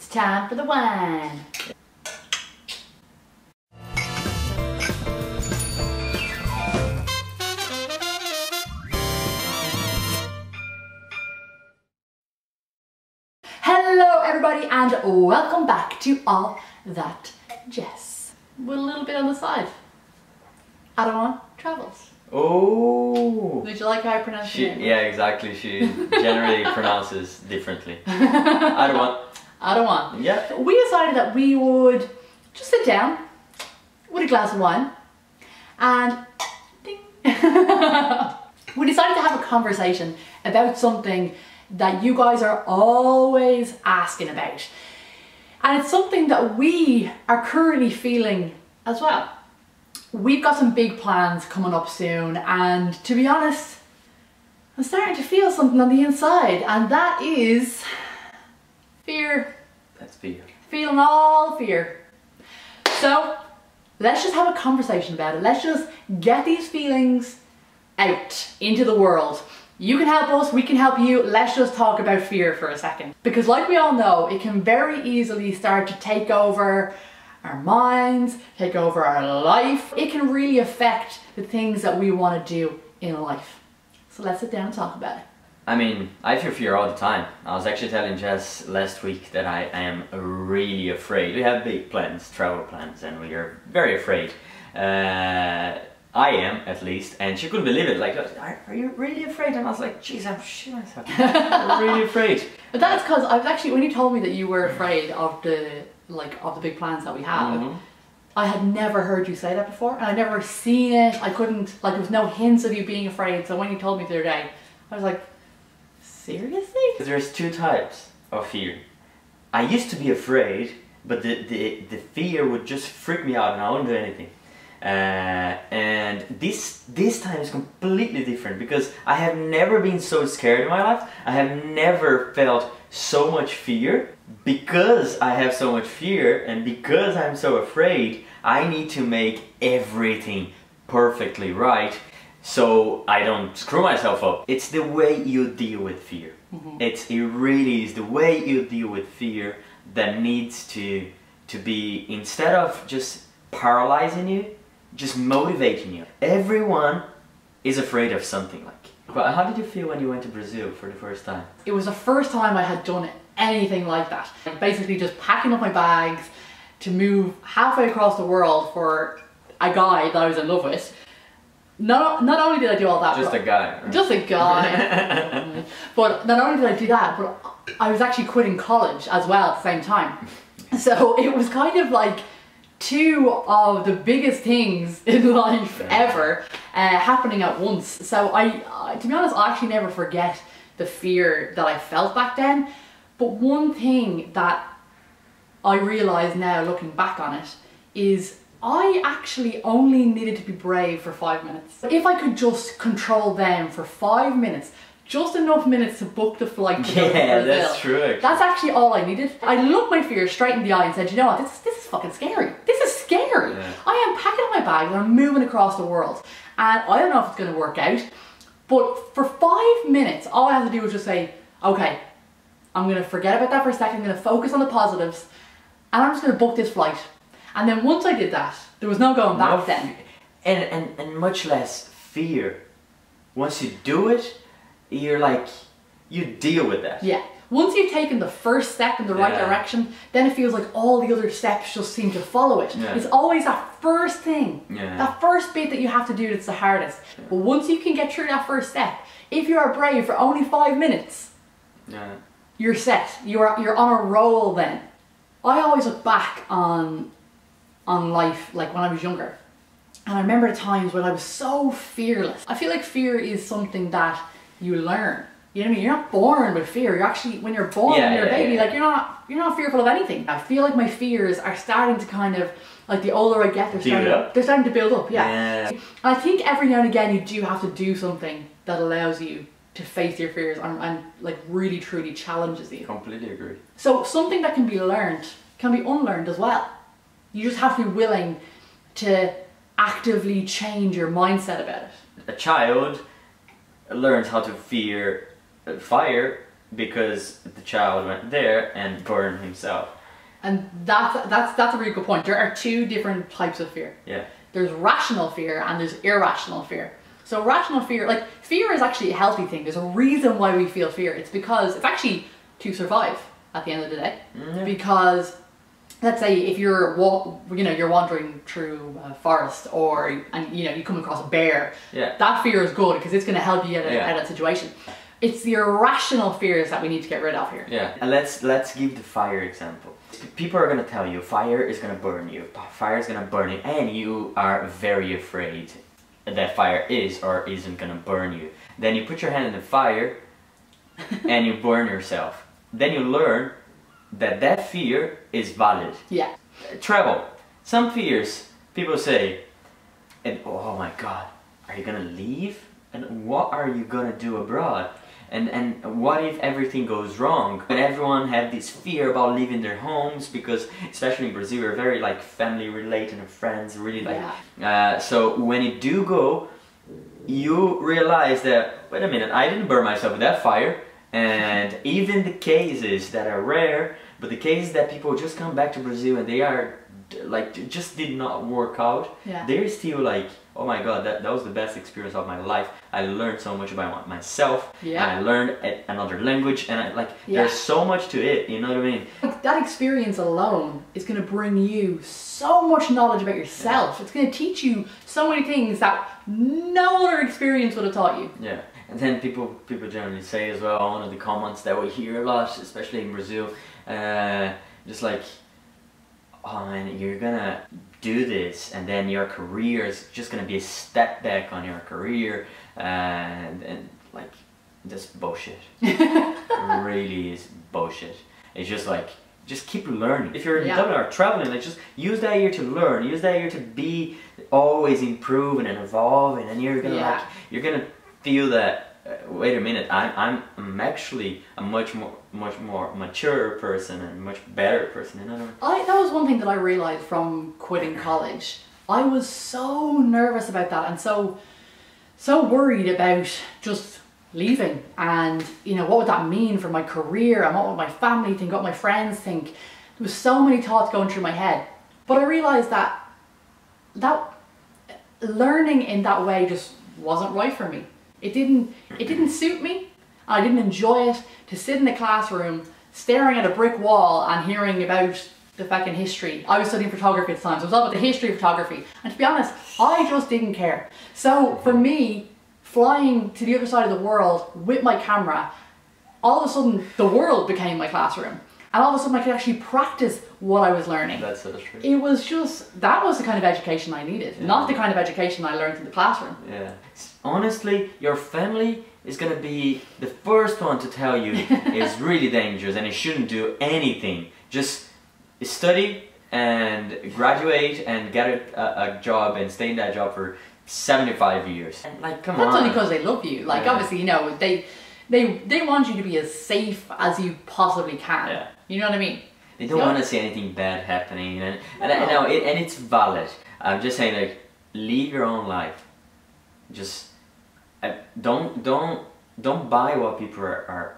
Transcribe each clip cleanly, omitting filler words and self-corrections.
time for the wine. Hello everybody and welcome back to All That Jess. With a little bit on the side. Adawan travels. Oh! Did you like how I pronounced it? Yeah, exactly. She generally pronounces differently. Adawan. Yeah. We decided that we would just sit down with a glass of wine and ding. We decided to have a conversation about something that you guys are always asking about. And it's something that we are currently feeling as well. We've got some big plans coming up soon, and to be honest, I'm starting to feel something on the inside, and that is fear. That's fear. Feeling all fear. So let's just have a conversation about it. Let's just get these feelings out into the world. You can help us, we can help you. Let's just talk about fear for a second. Because like we all know, it can very easily start to take over our minds, take over our life. It can really affect the things that we want to do in life. So let's sit down and talk about it. I mean, I feel fear all the time. I was actually telling Jess last week that I am really afraid. We have big plans, travel plans, and we are very afraid. I am, at least, and she couldn't believe it. Like, are you really afraid? And I was like, jeez, I'm shitting myself. I'm really afraid. But that's because I was actually, when you told me that you were afraid of the big plans that we have, I had never heard you say that before, and I'd never seen it. I couldn't, like, there was no hints of you being afraid. So when you told me the other day, I was like, seriously? There's two types of fear. I used to be afraid, but the fear would just freak me out and I wouldn't do anything. And this time is completely different because I have never been so scared in my life. I have never felt so much fear. Because I have so much fear and because I'm so afraid, I need to make everything perfectly right so I don't screw myself up. It's the way you deal with fear. It really is the way you deal with fear that needs to be, instead of just paralyzing you, just motivating you. Everyone is afraid of something. But how did you feel when you went to Brazil for the first time? It was the first time I had done anything like that. Like basically just packing up my bags to move halfway across the world for a guy that I was in love with. Not only did I do all that, just a guy. Right? Just a guy. But not only did I do that, but I was actually quitting college as well at the same time. So it was kind of like two of the biggest things in life ever happening at once. So I to be honest, I actually never forget the fear that I felt back then. But one thing that I realise now looking back on it is I actually only needed to be brave for 5 minutes. If I could just control them for 5 minutes, just enough minutes to book the flight to go to Brazil. That's true. Actually. That's actually all I needed. I looked my fear straight in the eye and said, you know what, this is fucking scary. This is scary. Yeah. I am packing up my bag and I'm moving across the world. And I don't know if it's going to work out, but for 5 minutes, all I had to do was just say, okay, I'm going to forget about that for a second, I'm going to focus on the positives, and I'm just going to book this flight. And then once I did that, there was no going back then. And much less fear. Once you do it, you're like, you deal with that. Yeah. Once you've taken the first step in the right direction, then it feels like all the other steps just seem to follow it. Yeah. It's always that first thing, that first bit that you have to do that's the hardest. But once you can get through that first step, if you are brave for only 5 minutes, you're set. You're on a roll then. I always look back on life like when I was younger, and I remember the times when I was so fearless. I feel like fear is something that you learn. You know what I mean? You're not born with fear. You're actually, when you're born, when you're a baby, like you're not fearful of anything. I feel like my fears are starting to kind of, like the older I get, they're starting to build up. Yeah. And I think every now and again you do have to do something that allows you to face your fears and like really truly challenges you. Completely agree. So something that can be learned can be unlearned as well. You just have to be willing to actively change your mindset about it. A child learns how to fear fire because the child went there and burned himself. And that's a really good point. There are two different types of fear. Yeah. There's rational fear and there's irrational fear. So rational fear, like fear is actually a healthy thing. There's a reason why we feel fear. It's because it's actually to survive at the end of the day. Mm-hmm. Because let's say if you're you're wandering through a forest and you come across a bear, yeah, that fear is good because it's going to help you out of that situation. It's the irrational fears that we need to get rid of here. Yeah, and let's give the fire example. People are going to tell you fire is going to burn you, fire is going to burn you, and you are very afraid that fire is or isn't going to burn you. Then you put your hand in the fire and you burn yourself. Then you learn that fear is valid. Yeah. Travel. Some fears, people say, and oh my God, are you gonna leave? And what are you gonna do abroad? And what if everything goes wrong? And everyone have this fear about leaving their homes because, especially in Brazil, we're very like family related and friends, really like. Yeah. So when you do go, you realize that, wait a minute, I didn't burn myself with that fire. And even the cases that are rare, but the cases that people just come back to Brazil and they are like just did not work out, yeah, they're still like, oh my God, that was the best experience of my life. I learned so much about myself, yeah, and I learned another language, and yeah, there's so much to it, you know what I mean? Like, that experience alone is going to bring you so much knowledge about yourself. Yeah. It's going to teach you so many things that no other experience would have taught you. Yeah. And then people generally say as well, one of the comments that we hear a lot, especially in Brazil, just like, oh man, you're gonna do this and then your career is just gonna be a step back on your career, and like, that's bullshit. It really is bullshit. It's just like, just keep learning. If you're in Dublin or traveling, like, just use that year to learn, use that year to be always improving and evolving, and you're gonna you're gonna feel that, wait a minute, I'm actually a much more mature person and much better person, you know what I mean? That was one thing that I realized from quitting college. I was so nervous about that and so worried about just leaving, and what would that mean for my career, and what would my family think, what my friends think. There was so many thoughts going through my head, but I realized that learning in that way just wasn't right for me. It didn't suit me. I didn't enjoy it, to sit in the classroom staring at a brick wall and hearing about the fucking history. I was studying photography at the time, so it was all about the history of photography, and to be honest, I just didn't care. So for me, flying to the other side of the world with my camera, all of a sudden the world became my classroom, and all of a sudden I could actually practice what I was learning. That's so true. It was just, that was the kind of education I needed, not the kind of education I learned in the classroom. Yeah. Honestly, your family is gonna be the first one to tell you it's really dangerous and you shouldn't do anything. Just study and graduate and get a job and stay in that job for 75 years. And like, come on. That's only because they love you. Like, obviously, they want you to be as safe as you possibly can. Yeah. You know what I mean? They don't want to see anything bad happening, and it's valid. I'm just saying, like, live your own life. Just don't buy what people are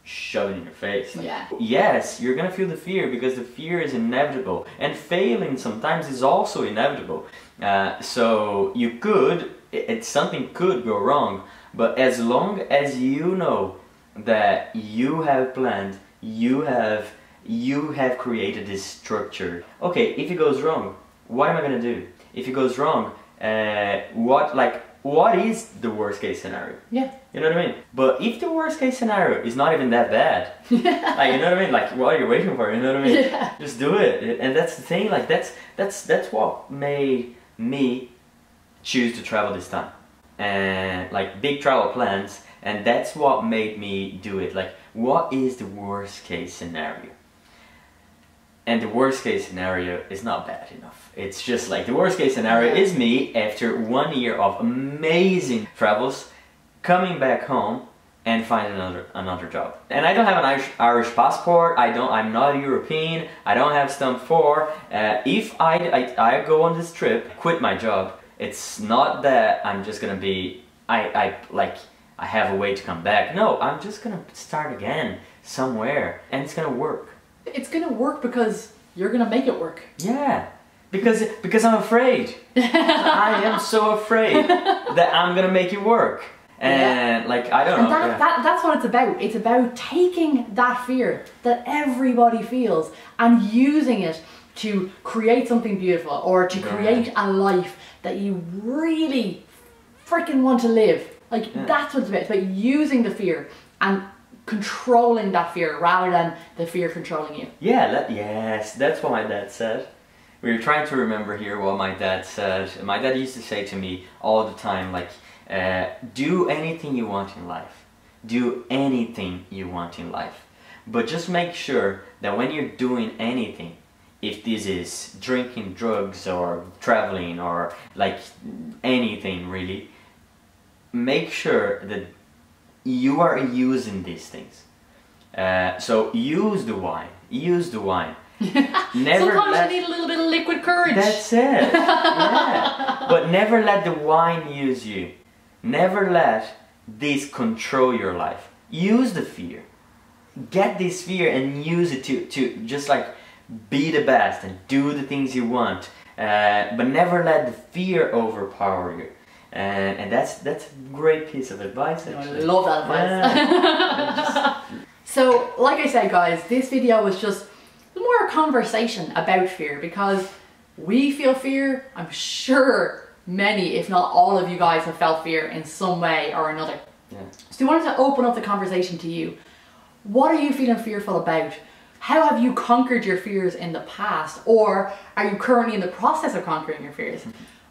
shoving in your face. Like, yeah. Yes, you're gonna feel the fear because the fear is inevitable, and failing sometimes is also inevitable. So something could go wrong, but as long as you know that you have planned, you have created this structure. Okay, if it goes wrong, what am I gonna do? If it goes wrong, what is the worst case scenario? Yeah. You know what I mean? But if the worst case scenario is not even that bad, like, you know what I mean? Like, what are you waiting for? You know what I mean? Yeah. Just do it. And that's the thing. Like, that's what made me choose to travel this time, and like big travel plans. And that's what made me do it. Like, what is the worst case scenario? And the worst case scenario is not bad enough. It's just like, the worst case scenario is me, after 1 year of amazing travels, coming back home and find another job. And I don't have an Irish passport. I'm not a European. I don't have stamp 4. If I go on this trip, quit my job, it's not that I'm just gonna be, I have a way to come back. No, I'm just gonna start again somewhere, and it's gonna work. It's gonna work because you're gonna make it work. Yeah, because I'm afraid. I am so afraid that I'm gonna make it work. And like, I don't know. That's what it's about. It's about taking that fear that everybody feels and using it to create something beautiful, or to create a life that you really freaking want to live. Like, that's what it's about. It's about using the fear and controlling that fear rather than the fear controlling you. Yeah, yes, that's what my dad said. We were trying to remember here what my dad said. My dad used to say to me all the time, like, do anything you want in life. Do anything you want in life. But just make sure that when you're doing anything, if this is drinking drugs or traveling or like anything really, make sure that you are using these things. So use the wine. Use the wine. Sometimes you need a little bit of liquid courage. That's it. Yeah. But never let the wine use you. Never let this control your life. Use the fear. Get this fear and use it to just like be the best and do the things you want. But never let the fear overpower you. And that's a great piece of advice, actually. I love that advice. Yeah. So, like I said, guys, this video was just more a conversation about fear, because we feel fear. I'm sure many, if not all of you guys have felt fear in some way or another. Yeah. So we wanted to open up the conversation to you. What are you feeling fearful about? How have you conquered your fears in the past? Or are you currently in the process of conquering your fears?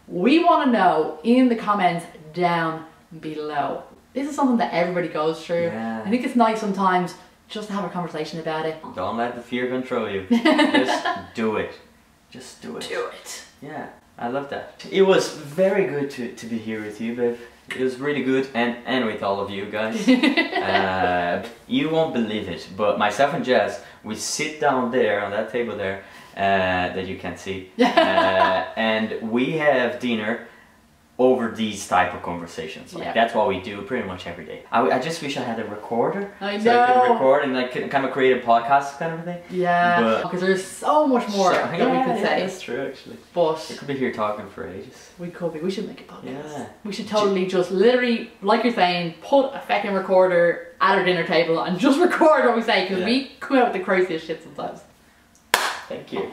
We want to know in the comments down below. This is something that everybody goes through. Yeah. I think it's nice sometimes just to have a conversation about it. Don't let the fear control you. Just do it. Just do it. Do it. Yeah, I love that. It was very good to be here with you, babe. It was really good, and with all of you guys. You won't believe it, but myself and Jess, we sit down there on that table there that you can't see, and we have dinner over these type of conversations. Like, that's what we do pretty much every day. I just wish I had a recorder. I know. So I could record and like kind of create a podcast kind of thing. Yeah, because there's so much more that we could say. That's true, actually. But we could be here talking for ages. We could be. We should make a podcast. Yeah. We should totally just literally, like you're saying, put a fucking recorder at our dinner table and just record what we say, because we come out with the craziest shit sometimes. Thank you.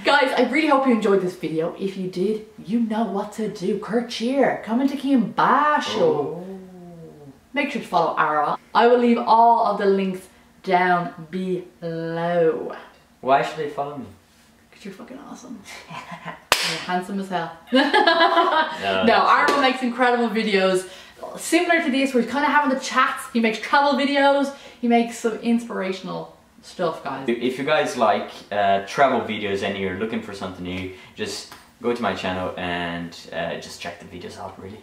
Guys, I really hope you enjoyed this video. If you did, you know what to do. Cheer. Come to Kean Basho. Make sure to follow Ara. I will leave all of the links down below. Why should they follow me? Because you're fucking awesome. You're handsome as hell. No, Ara makes incredible videos similar to this, where he's kind of having the chats. He makes travel videos. He makes some inspirational stuff, guys. If you guys like travel videos and you're looking for something new, just go to my channel and just check the videos out, really.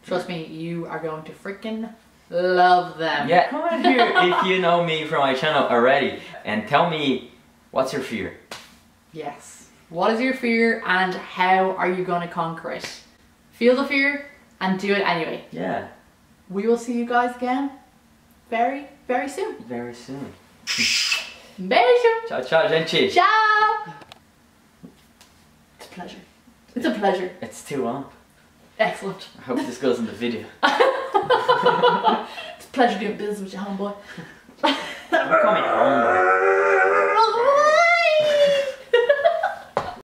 Trust me, you are going to freaking love them. Yeah, comment here if you know me from my channel already, and tell me, what's your fear? Yes. What is your fear and how are you going to conquer it? Feel the fear and do it anyway. Yeah. We will see you guys again very, very soon. Very soon. Beijo! Ciao, ciao, gente! Ciao! It's a pleasure. It's a pleasure. It's still on. Excellent. I hope this goes in the video. It's a pleasure doing business with your homeboy. I'm coming home.